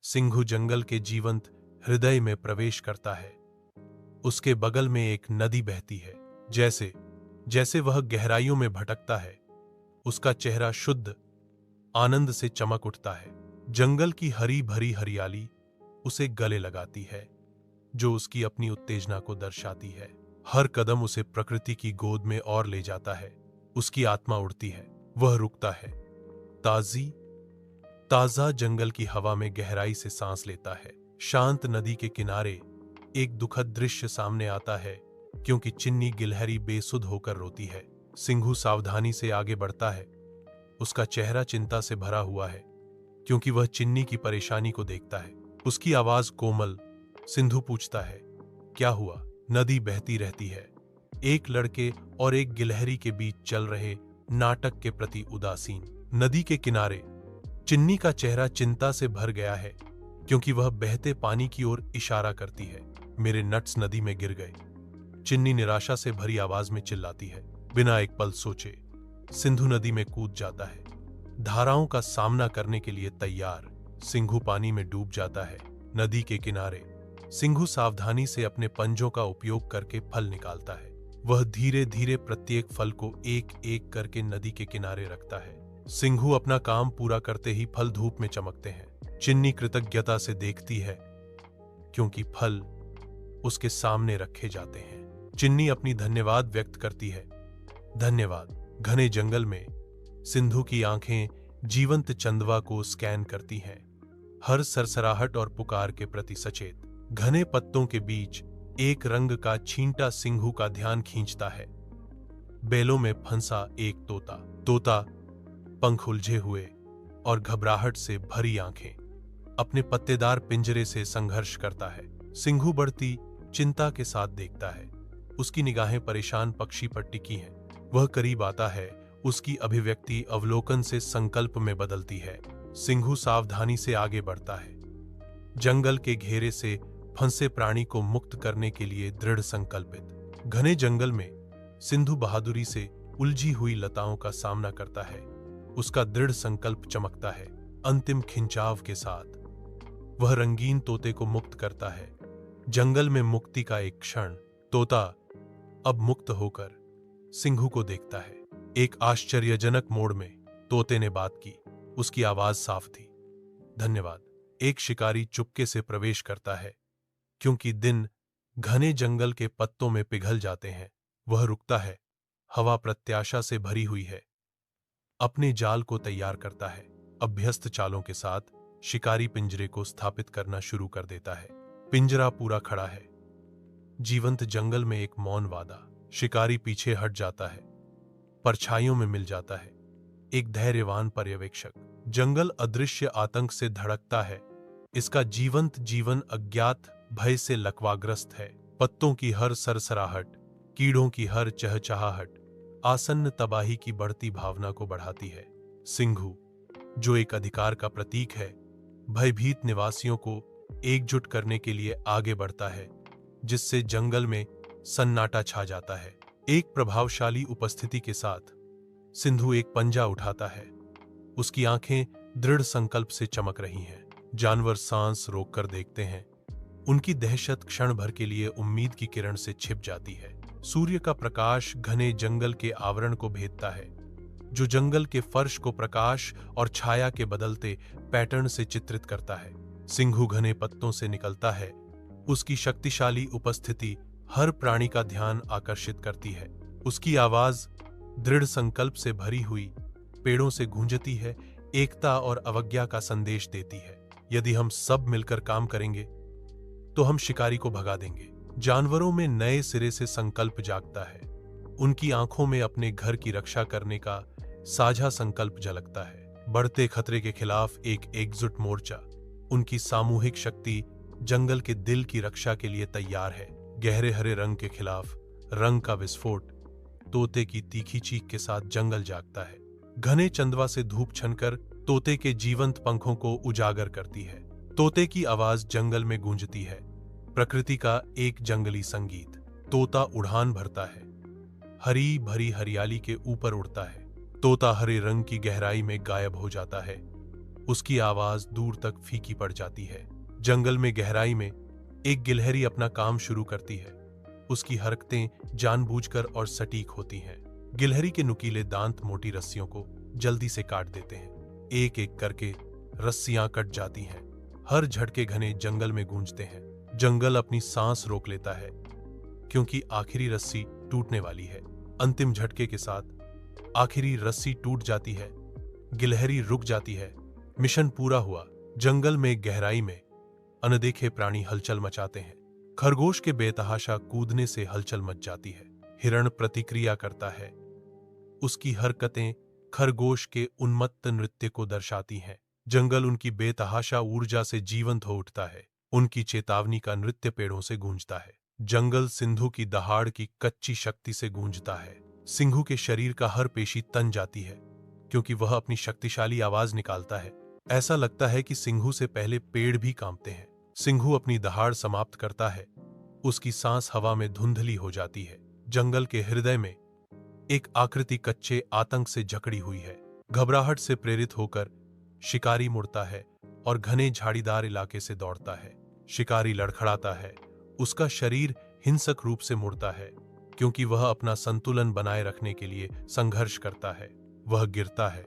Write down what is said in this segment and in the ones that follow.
सिंघू जंगल के जीवंत हृदय में प्रवेश करता है। उसके बगल में एक नदी बहती है। जैसे जैसे वह गहराइयों में भटकता है, उसका चेहरा शुद्ध आनंद से चमक उठता है। जंगल की हरी भरी हरियाली उसे गले लगाती है, जो उसकी अपनी उत्तेजना को दर्शाती है। हर कदम उसे प्रकृति की गोद में और ले जाता है। उसकी आत्मा उड़ती है, वह रुकता है, ताजा जंगल की हवा में गहराई से सांस लेता है। शांत नदी के किनारे एक दुखद दृश्य सामने आता है, क्योंकि चिन्नी गिलहरी बेसुध होकर रोती है। सिंघू सावधानी से आगे बढ़ता है। उसका चेहरा चिंता से भरा हुआ है, क्योंकि वह चिन्नी की परेशानी को देखता है। उसकी आवाज कोमल। सिंधु पूछता है, क्या हुआ? नदी बहती रहती है, एक लड़के और एक गिलहरी के बीच चल रहे नाटक के प्रति उदासीन। नदी के किनारे चिन्नी का चेहरा चिंता से भर गया है, क्योंकि वह बहते पानी की ओर इशारा करती है। मेरे नट्स नदी में गिर गए, चिन्नी निराशा से भरी आवाज में चिल्लाती है। बिना एक पल सोचे सिंधु नदी में कूद जाता है, धाराओं का सामना करने के लिए तैयार। सिंघू पानी में डूब जाता है। नदी के किनारे सिंघू सावधानी से अपने पंजों का उपयोग करके फल निकालता है। वह धीरे धीरे प्रत्येक फल को एक एक करके नदी के किनारे रखता है। सिंघू अपना काम पूरा करते ही फल धूप में चमकते हैं। चिन्नी कृतज्ञता से देखती है, क्योंकि फल उसके सामने रखे जाते हैं। चिन्नी अपनी धन्यवाद व्यक्त करती है। धन्यवाद। घने जंगल में सिंधु की आंखें जीवंत चंदवा को स्कैन करती हैं, हर सरसराहट और पुकार के प्रति सचेत। घने पत्तों के बीच एक रंग का छींटा सिंघू का ध्यान खींचता है। बेलों में फंसा एक तोता पंख उलझे हुए और घबराहट से भरी आंखें अपने पत्तेदार पिंजरे से संघर्ष करता है। सिंघू बढ़ती चिंता के साथ देखता है। उसकी निगाहें परेशान पक्षी पर टिकी हैं। वह करीब आता है, उसकी अभिव्यक्ति अवलोकन से संकल्प में बदलती है। सिंघू सावधानी से आगे बढ़ता है, जंगल के घेरे से फंसे प्राणी को मुक्त करने के लिए दृढ़ संकल्पित। घने जंगल में सिंधु बहादुरी से उलझी हुई लताओं का सामना करता है। उसका दृढ़ संकल्प चमकता है। अंतिम खिंचाव के साथ वह रंगीन तोते को मुक्त करता है। जंगल में मुक्ति का एक क्षण। तोता अब मुक्त होकर सिंघू को देखता है। एक आश्चर्यजनक मोड़ में तोते ने बात की। उसकी आवाज साफ थी, धन्यवाद। एक शिकारी चुपके से प्रवेश करता है, क्योंकि दिन घने जंगल के पत्तों में पिघल जाते हैं। वह रुकता है, हवा प्रत्याशा से भरी हुई है। अपने जाल को तैयार करता है। अभ्यस्त चालों के साथ शिकारी पिंजरे को स्थापित करना शुरू कर देता है। पिंजरा पूरा खड़ा है। जीवंत जंगल में एक मौन वादा। शिकारी पीछे हट जाता है, परछाइयों में मिल जाता है। एक धैर्यवान पर्यवेक्षक। जंगल अदृश्य आतंक से धड़कता है। इसका जीवंत जीवन अज्ञात भय से लकवाग्रस्त है। पत्तों की हर सरसराहट, कीड़ों की हर चहचहाहट आसन्न तबाही की बढ़ती भावना को बढ़ाती है। सिंघू, जो एक अधिकार का प्रतीक है, भयभीत निवासियों को एकजुट करने के लिए आगे बढ़ता है, जिससे जंगल में सन्नाटा छा जाता है। एक प्रभावशाली उपस्थिति के साथ सिंधु एक पंजा उठाता है। उसकी आंखें दृढ़ संकल्प से चमक रही हैं। जानवर सांस रोककर देखते हैं। उनकी दहशत क्षण भर के लिए उम्मीद की किरण से छिप जाती है। सूर्य का प्रकाश घने जंगल के आवरण को भेदता है, जो जंगल के फर्श को प्रकाश और छाया के बदलते पैटर्न से चित्रित करता है। सिंघू घने पत्तों से निकलता है। उसकी शक्तिशाली उपस्थिति हर प्राणी का ध्यान आकर्षित करती है। उसकी आवाज दृढ़ संकल्प से भरी हुई पेड़ों से गूंजती है, एकता और अवज्ञा का संदेश देती है। यदि हम सब मिलकर काम करेंगे तो हम शिकारी को भगा देंगे। जानवरों में नए सिरे से संकल्प जागता है। उनकी आंखों में अपने घर की रक्षा करने का साझा संकल्प झलकता है। बढ़ते खतरे के खिलाफ एक एकजुट मोर्चा। उनकी सामूहिक शक्ति जंगल के दिल की रक्षा के लिए तैयार है। गहरे हरे रंग के खिलाफ रंग का विस्फोट। तोते की तीखी चीख के साथ जंगल जागता है। घने चंदवा से धूप छनकर तोते के जीवंत पंखों को उजागर करती है। तोते की आवाज जंगल में गूंजती है, प्रकृति का एक जंगली संगीत। तोता उड़ान भरता है, हरी भरी हरियाली के ऊपर उड़ता है। तोता हरे रंग की गहराई में गायब हो जाता है। उसकी आवाज दूर तक फीकी पड़ जाती है। जंगल में गहराई में एक गिलहरी अपना काम शुरू करती है। उसकी हरकतें जानबूझकर और सटीक होती हैं। गिलहरी के नुकीले दांत मोटी रस्सियों को जल्दी से काट देते हैं। एक एक करके रस्सियां कट जाती हैं। हर झटके घने जंगल में गूंजते हैं। जंगल अपनी सांस रोक लेता है क्योंकि आखिरी रस्सी टूटने वाली है। अंतिम झटके के साथ आखिरी रस्सी टूट जाती है। गिलहरी रुक जाती है। मिशन पूरा हुआ। जंगल में गहराई में अनदेखे प्राणी हलचल मचाते हैं। खरगोश के बेतहाशा कूदने से हलचल मच जाती है। हिरण प्रतिक्रिया करता है। उसकी हरकतें खरगोश के उन्मत्त नृत्य को दर्शाती हैं। जंगल उनकी बेतहाशा ऊर्जा से जीवंत हो उठता है। उनकी चेतावनी का नृत्य पेड़ों से गूंजता है। जंगल सिंधु की दहाड़ की कच्ची शक्ति से गूंजता है। सिंधु के शरीर का हर पेशी तन जाती है क्योंकि वह अपनी शक्तिशाली आवाज निकालता है। ऐसा लगता है कि सिंधु से पहले पेड़ भी कांपते हैं। सिंधु अपनी दहाड़ समाप्त करता है। उसकी सांस हवा में धुंधली हो जाती है। जंगल के हृदय में एक आकृति कच्चे आतंक से जकड़ी हुई है। घबराहट से प्रेरित होकर शिकारी मुड़ता है और घने झाड़ीदार इलाके से दौड़ता है। शिकारी लड़खड़ाता है। उसका शरीर हिंसक रूप से मुड़ता है क्योंकि वह अपना संतुलन बनाए रखने के लिए संघर्ष करता है। वह गिरता है।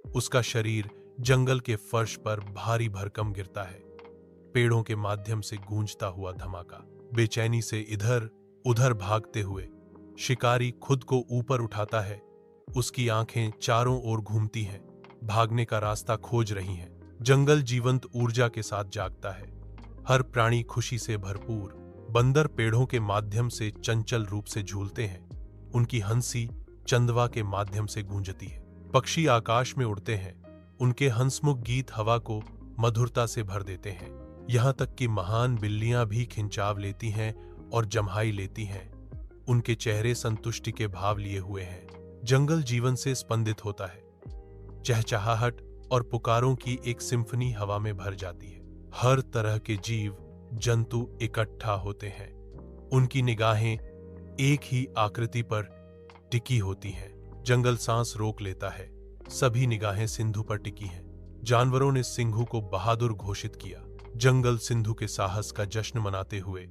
उसका शरीर जंगल के फर्श पर भारी भरकम गिरता है। पेड़ों के माध्यम से गूंजता हुआ धमाका। बेचैनी से इधर उधर भागते हुए शिकारी खुद को ऊपर उठाता है। उसकी आंखें चारों ओर घूमती हैं, भागने का रास्ता खोज रही हैं। जंगल जीवंत ऊर्जा के साथ जागता है। हर प्राणी खुशी से भरपूर। बंदर पेड़ों के माध्यम से चंचल रूप से झूलते हैं। उनकी हंसी चंदवा के माध्यम से गूंजती है। पक्षी आकाश में उड़ते हैं। उनके हंसमुख गीत हवा को मधुरता से भर देते हैं। यहाँ तक कि महान बिल्लियां भी खिंचाव लेती हैं और जम्हाई लेती हैं। उनके चेहरे संतुष्टि के भाव लिए हुए हैं। जंगल जीवन से स्पंदित होता है। चहचहाहट और पुकारों की एक सिम्फनी हवा में भर जाती है। हर तरह के जीव जंतु इकट्ठा होते हैं। उनकी निगाहें एक ही आकृति पर टिकी होती हैं। जंगल सांस रोक लेता है। सभी निगाहें सिंधु पर टिकी हैं। जानवरों ने सिंधु को बहादुर घोषित किया। जंगल सिंधु के साहस का जश्न मनाते हुए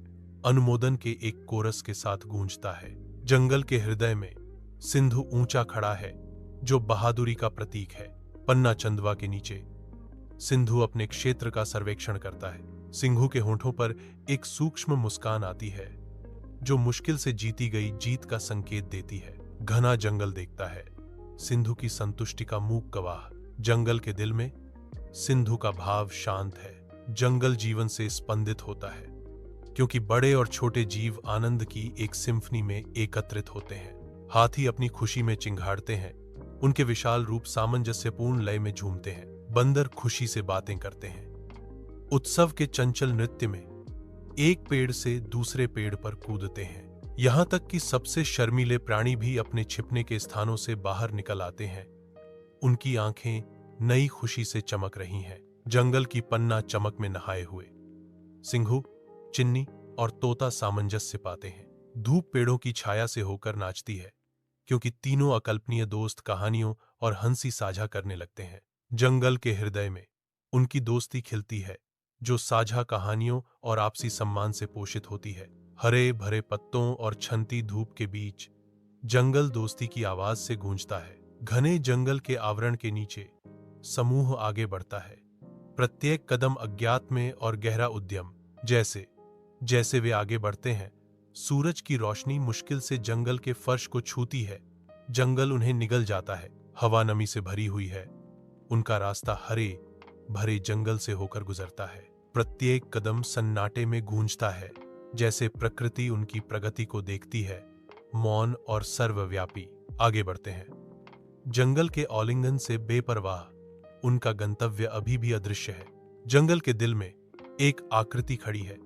अनुमोदन के एक कोरस के साथ गूंजता है। जंगल के हृदय में सिंधु ऊंचा खड़ा है, जो बहादुरी का प्रतीक है। पन्ना चंदवा के नीचे सिंधु अपने क्षेत्र का सर्वेक्षण करता है। सिंधु के होठों पर एक सूक्ष्म मुस्कान आती है, जो मुश्किल से जीती गई जीत का संकेत देती है। घना जंगल देखता है। सिंधु की संतुष्टि का मूक गवाह। जंगल के दिल में सिंधु का भाव शांत है। जंगल जीवन से स्पंदित होता है क्योंकि बड़े और छोटे जीव आनंद की एक सिम्फनी में एकत्रित होते हैं। हाथी अपनी खुशी में चिंघाड़ते हैं। उनके विशाल रूप सामंजस्यपूर्ण लय में झूमते हैं। बंदर खुशी से बातें करते हैं। उत्सव के चंचल नृत्य में एक पेड़ से दूसरे पेड़ पर कूदते हैं। यहां तक कि सबसे शर्मीले प्राणी भी अपने छिपने के स्थानों से बाहर निकल आते हैं। उनकी आंखें नई खुशी से चमक रही हैं। जंगल की पन्ना चमक में नहाए हुए सिंघू, चिन्नी और तोता सामंजस्य पाते हैं। धूप पेड़ों की छाया से होकर नाचती है क्योंकि तीनों अकल्पनीय दोस्त कहानियों और हंसी साझा करने लगते हैं। जंगल के हृदय में उनकी दोस्ती खिलती है, जो साझा कहानियों और आपसी सम्मान से पोषित होती है। हरे भरे पत्तों और छनती धूप के बीच जंगल दोस्ती की आवाज से गूंजता है। घने जंगल के आवरण के नीचे समूह आगे बढ़ता है। प्रत्येक कदम अज्ञात में और गहरा उद्यम। जैसे जैसे वे आगे बढ़ते हैं, सूरज की रोशनी मुश्किल से जंगल के फर्श को छूती है। जंगल उन्हें निगल जाता है। हवा नमी से भरी हुई है। उनका रास्ता हरे भरे जंगल से होकर गुजरता है। प्रत्येक कदम सन्नाटे में गूंजता है, जैसे प्रकृति उनकी प्रगति को देखती है। मौन और सर्वव्यापी आगे बढ़ते हैं। जंगल के आलिंगन से बेपरवाह उनका गंतव्य अभी भी अदृश्य है। जंगल के दिल में एक आकृति खड़ी है,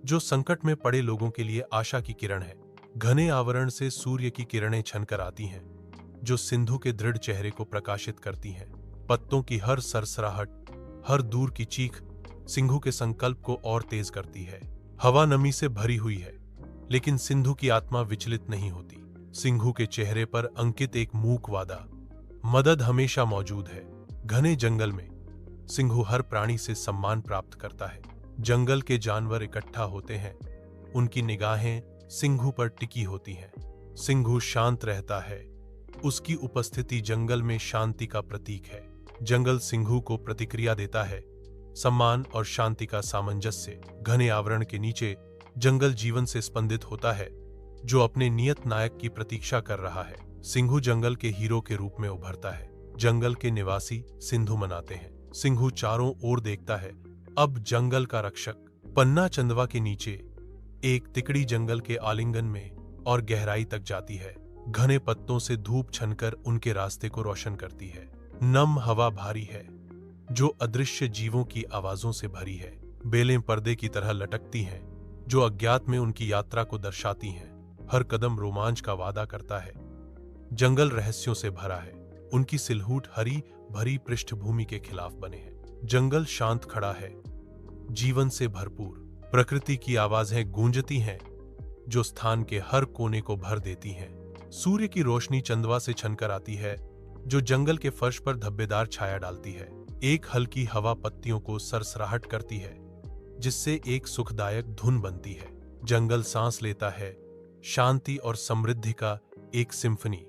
जो संकट में पड़े लोगों के लिए आशा की किरण है। घने आवरण से सूर्य की किरणें छनकर आती हैं, जो सिंधु के दृढ़ चेहरे को प्रकाशित करती हैं। पत्तों की हर सरसराहट, हर दूर की चीख सिंधु के संकल्प को और तेज करती है। हवा नमी से भरी हुई है, लेकिन सिंधु की आत्मा विचलित नहीं होती। सिंधु के चेहरे पर अंकित एक मूक वादा, मदद हमेशा मौजूद है। घने जंगल में सिंघू हर प्राणी से सम्मान प्राप्त करता है। जंगल के जानवर इकट्ठा होते हैं, उनकी निगाहें सिंघू पर टिकी होती हैं। सिंघू शांत रहता है, उसकी उपस्थिति जंगल में शांति का प्रतीक है। जंगल सिंघू को प्रतिक्रिया देता है, सम्मान और शांति का सामंजस्य। घने आवरण के नीचे जंगल जीवन से स्पंदित होता है, जो अपने नियत नायक की प्रतीक्षा कर रहा है। सिंघू जंगल के हीरो के रूप में उभरता है। जंगल के निवासी सिंधु मनाते हैं। सिंघू चारों ओर देखता है, अब जंगल का रक्षक। पन्ना चंदवा के नीचे एक तिकड़ी जंगल के आलिंगन में और गहराई तक जाती है। घने पत्तों से धूप छनकर उनके रास्ते को रोशन करती है। नम हवा भारी है, जो अदृश्य जीवों की आवाजों से भरी है। बेलें पर्दे की तरह लटकती हैं, जो अज्ञात में उनकी यात्रा को दर्शाती हैं। हर कदम रोमांच का वादा करता है। जंगल रहस्यों से भरा है, उनकी सिलहूट हरी भरी पृष्ठभूमि के खिलाफ बने हैं। जंगल शांत खड़ा है, जीवन से भरपूर। प्रकृति की आवाजें गूंजती हैं, जो स्थान के हर कोने को भर देती हैं। सूर्य की रोशनी चंदवा से छनकर आती है, जो जंगल के फर्श पर धब्बेदार छाया डालती है। एक हल्की हवा पत्तियों को सरसराहट करती है, जिससे एक सुखदायक धुन बनती है। जंगल सांस लेता है, शांति और समृद्धि का एक सिम्फनी।